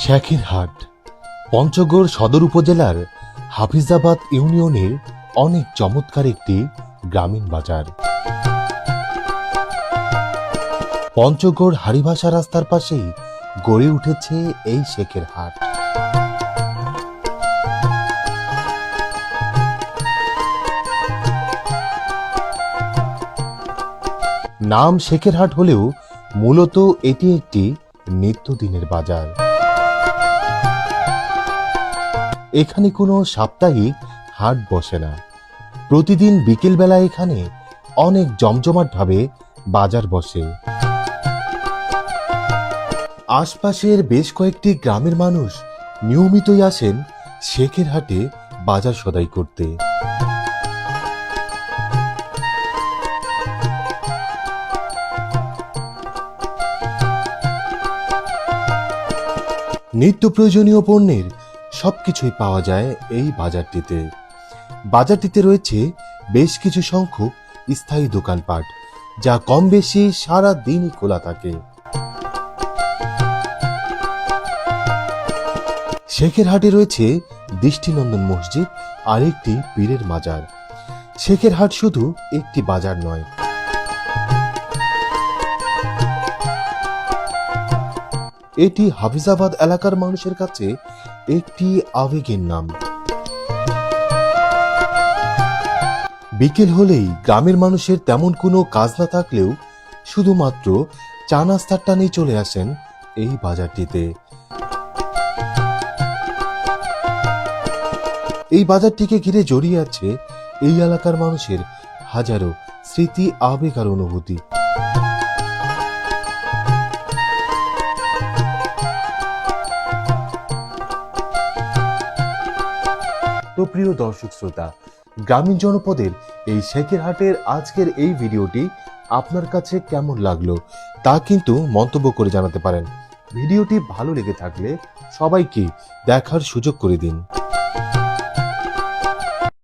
শেখেরহাট পঞ্চগড় সদর উপজেলার হাফিজাবাদ ইউনিয়নের অনেক চমৎকার একটি গ্রামীণ বাজার। পঞ্চগড় হারিভাষা রাস্তার পাশেই গড়ে উঠেছে এই শেখেরহাট। নাম শেখেরহাট হলেও মূলত এটি একটি নিত্যদিনের বাজার। এখানে কোনো সাপ্তাহিক হাট বসে না। প্রতিদিন বিকেলবেলা এখানে অনেক জমজমাটভাবে বাজার বসে। আশপাশের বেশ কয়েকটি গ্রামের মানুষ নিয়মিতই আসেন শেখেরহাটে বাজার সদাই করতে। নিত্য প্রয়োজনীয় পণ্যের সবকিছুই পাওয়া যায় এই বাজারটিতে। বাজারটিতে রয়েছে বেশ কিছু সংখ্যক স্থায়ী দোকানপাট, যা কম বেশি সারা দিনই খোলা থাকে। শেখেরহাটে রয়েছে দৃষ্টিনন্দন মসজিদ আর একটি পীরের মাজার। শেখেরহাট শুধু একটি বাজার নয়, এটি হাফিজাবাদ এলাকার মানুষের কাছে একটি আবেগের নাম। বিকেল হলেই গ্রামের মানুষের তেমন কোনো কাজ না থাকলেও শুধুমাত্র চা নাস্তার টানেই চলে আসেন এই বাজারটিতে। এই বাজারটিকে ঘিরে জড়িয়ে আছে এই এলাকার মানুষের হাজারো স্মৃতি, আবেগ আর অনুভূতি। তো প্রিয় দর্শক শ্রোতা, গ্রামীণ জনপদের এই শেখেরহাটের আজকের এই ভিডিওটি আপনার কাছে কেমন লাগলো তা কিন্তু মন্তব্য করে জানাতে পারেন। ভিডিওটি ভালো লেগে থাকলে সবাইকে দেখার সুযোগ করে দিন।